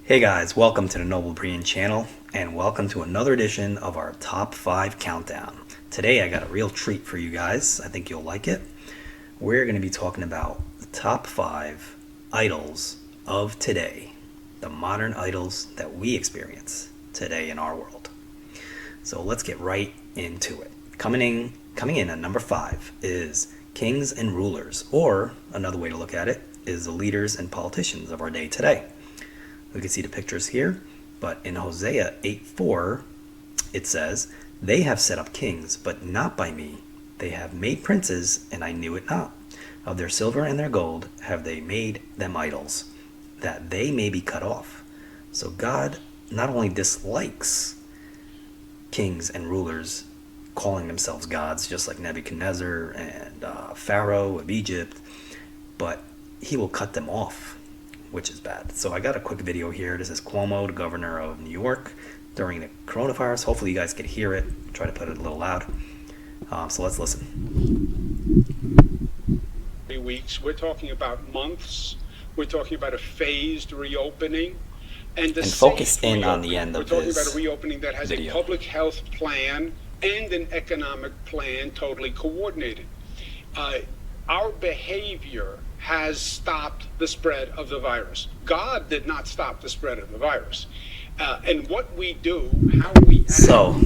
Hey guys, welcome to the Noble Brian channel, and welcome to another edition of our Top 5 Countdown. Today I got a real treat for you guys. I think you'll like it. We're going to be talking about the top 5 idols of today, the modern idols that we experience today in our world. So let's get right into it. Coming in at number 5 is kings and rulers, or another way to look at it is the leaders and politicians of our day today. We can see the pictures here, but in Hosea 8:4, it says, "They have set up kings, but not by me. They have made princes, and I knew it not. Of their silver and their gold have they made them idols, that they may be cut off." So God not only dislikes kings and rulers calling themselves gods, just like Nebuchadnezzar and Pharaoh of Egypt, but he will cut them off, which is bad. So I got a quick video here. This is Cuomo, the governor of New York, during the coronavirus. Hopefully you guys can hear it. Try to put it a little loud. So let's listen. 3 weeks. We're talking about months. We're talking about a phased reopening. And focus in on the end of this. We're talking about a reopening that has video. a public health plan and an economic plan totally coordinated. Our behavior has stopped the spread of the virus. God did not stop the spread of the virus. And what we do, how we act, So,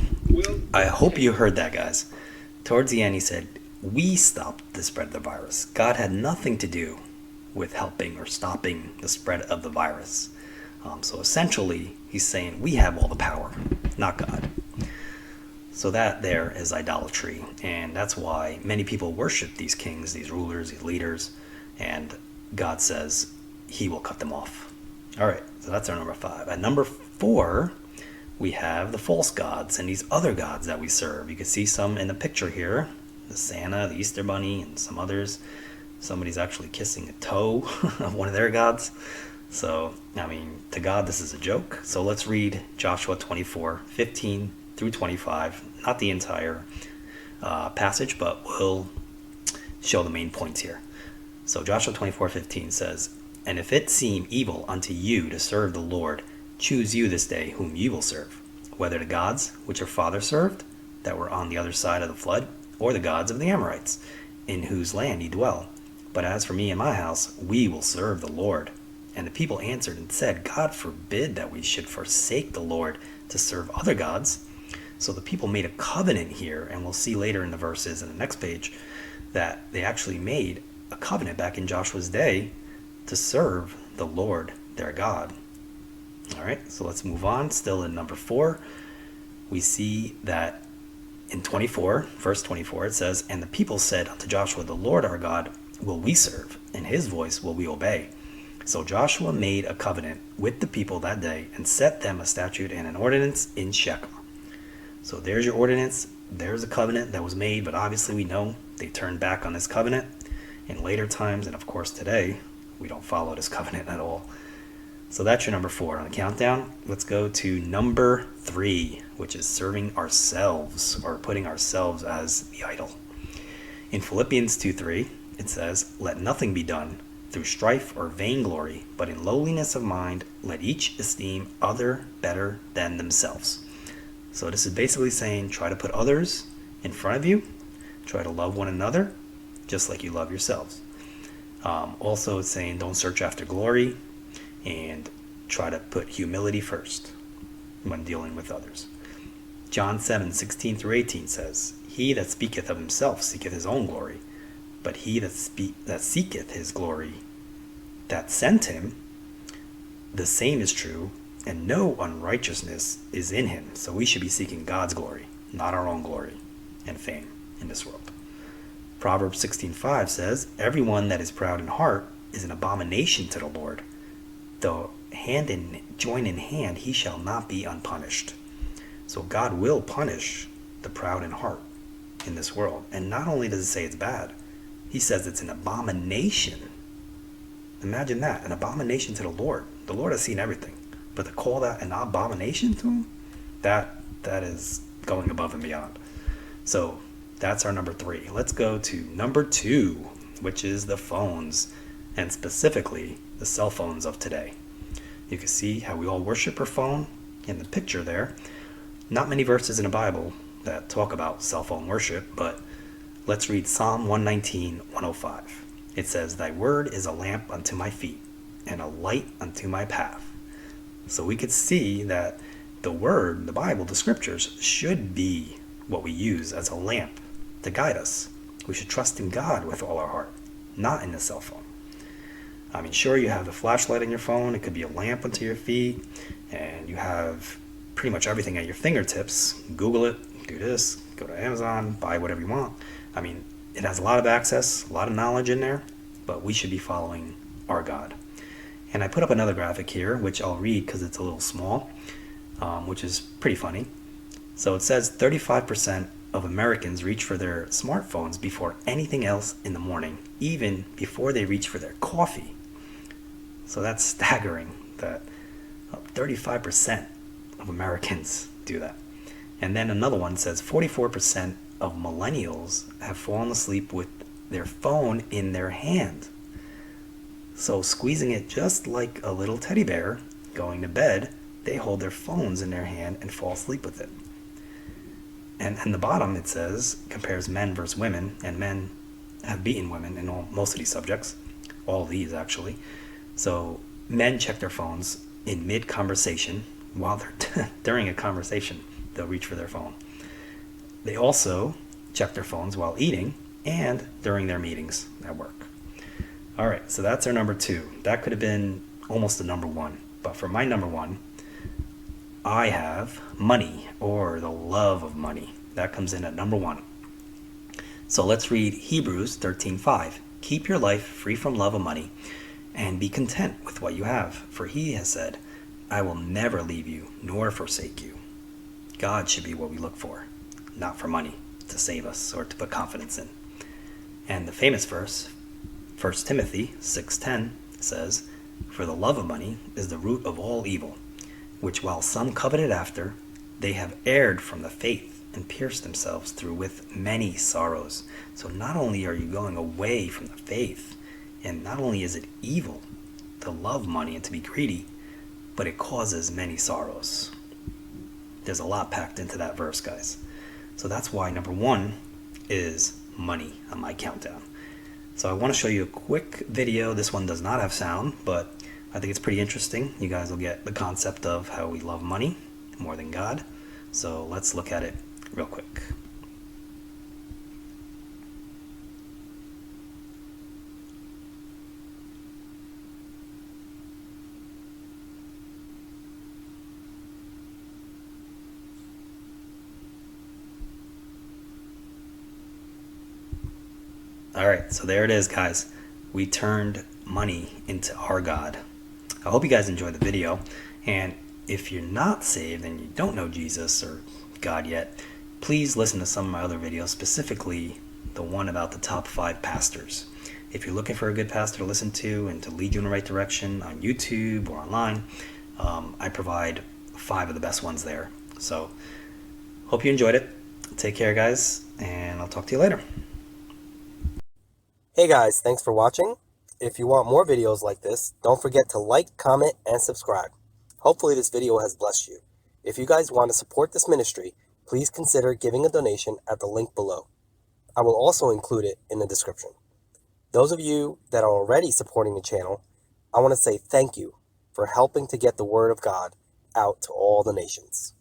I hope you heard that, guys. Towards the end, he said, we stopped the spread of the virus. God had nothing to do with helping or stopping the spread of the virus. So essentially, he's saying we have all the power, not God. So that there is idolatry, and that's why many people worship these kings, these rulers, these leaders, and God says he will cut them off. All right, so that's our number 5. At number 4, we have the false gods and these other gods that we serve. You can see some in the picture here, the Santa, the Easter Bunny, and some others. Somebody's actually kissing a toe of one of their gods. So, I mean, to God, this is a joke. So let's read Joshua 24:15 through 25. Not the entire passage, but we'll show the main points here. So Joshua 24:15 says, "And if it seem evil unto you to serve the Lord, choose you this day whom you will serve, whether the gods which your father served, that were on the other side of the flood, or the gods of the Amorites, in whose land ye dwell. But as for me and my house, we will serve the Lord." And the people answered and said, "God forbid that we should forsake the Lord to serve other gods." So the people made a covenant here, and we'll see later in the verses in the next page that they actually made a covenant back in Joshua's day to serve the Lord their God. All right, so let's move on. Still in number 4, we see that in verse 24, it says, "And the people said unto Joshua, the Lord our God will we serve, and his voice will we obey." So Joshua made a covenant with the people that day and set them a statute and an ordinance in Shechem. So there's your ordinance. There's a covenant that was made, but obviously we know they turned back on this covenant in later times, and of course today we don't follow this covenant at all. So that's your number 4 on the countdown. Let's go to number 3, which is serving ourselves, or putting ourselves as the idol. In Philippians 2:3, it says, "Let nothing be done through strife or vainglory, but in lowliness of mind let each esteem other better than themselves." So this is basically saying try to put others in front of you, try to love one another just like you love yourselves. Also it's saying don't search after glory, and try to put humility first when dealing with others. John 7:16 through 18 says, "He that speaketh of himself seeketh his own glory, but he that seeketh his glory that sent him, the same is true, and no unrighteousness is in him." So we should be seeking God's glory, not our own glory and fame in this world. Proverbs 16:5 says, "Everyone that is proud in heart is an abomination to the Lord. Though join in hand, he shall not be unpunished." So God will punish the proud in heart in this world. And not only does it say it's bad, he says it's an abomination. Imagine that, an abomination to the Lord. The Lord has seen everything. But to call that an abomination to him, that is going above and beyond. So that's our number 3. Let's go to number 2, which is the phones, and specifically the cell phones of today. You can see how we all worship our phone in the picture there. Not many verses in the Bible that talk about cell phone worship, but let's read Psalm 119, 105. It says, "Thy word is a lamp unto my feet, and a light unto my path." So we could see that the word, the Bible, the scriptures, should be what we use as a lamp to guide us. We should trust in God with all our heart, not in the cell phone. I mean, sure, you have the flashlight on your phone. It could be a lamp unto your feet, and you have pretty much everything at your fingertips. Google it, do this, go to Amazon, buy whatever you want. I mean, it has a lot of access, a lot of knowledge in there, but we should be following our God. And I put up another graphic here, which I'll read because it's a little small, which is pretty funny. So it says 35% of Americans reach for their smartphones before anything else in the morning, even before they reach for their coffee. So that's staggering that 35% of Americans do that. And then another one says 44% of millennials have fallen asleep with their phone in their hand. So squeezing it just like a little teddy bear going to bed, they hold their phones in their hand and fall asleep with it. And in the bottom it says, compares men versus women, and men have beaten women in most of these subjects, all of these actually. So men check their phones in mid-conversation while they're during a conversation, they'll reach for their phone. They also check their phones while eating and during their meetings at work. All right, so that's our number 2. That could have been almost the number 1, but for my number 1, I have money, or the love of money. That comes in at number 1. So let's read Hebrews 13:5. "Keep your life free from love of money, and be content with what you have. For he has said, I will never leave you nor forsake you." God should be what we look for, not for money to save us or to put confidence in. And the famous verse, 1 Timothy 6:10, says, "For the love of money is the root of all evil, which while some coveted after, they have erred from the faith and pierced themselves through with many sorrows." So not only are you going away from the faith, and not only is it evil to love money and to be greedy, but it causes many sorrows. There's a lot packed into that verse, guys. So that's why number 1 is money on my countdown. So I want to show you a quick video. This one does not have sound, but I think it's pretty interesting. You guys will get the concept of how we love money more than God. So let's look at it real quick. All right, so there it is, guys. We turned money into our God. I hope you guys enjoyed the video. And if you're not saved and you don't know Jesus or God yet, please listen to some of my other videos, specifically the one about the top 5 pastors. If you're looking for a good pastor to listen to and to lead you in the right direction on YouTube or online, I provide 5 of the best ones there. So hope you enjoyed it. Take care, guys, and I'll talk to you later. Hey guys, thanks for watching. If you want more videos like this, don't forget to like, comment, and subscribe. Hopefully this video has blessed you. If you guys want to support this ministry, please consider giving a donation at the link below. I will also include it in the description. Those of you that are already supporting the channel, I want to say thank you for helping to get the word of God out to all the nations.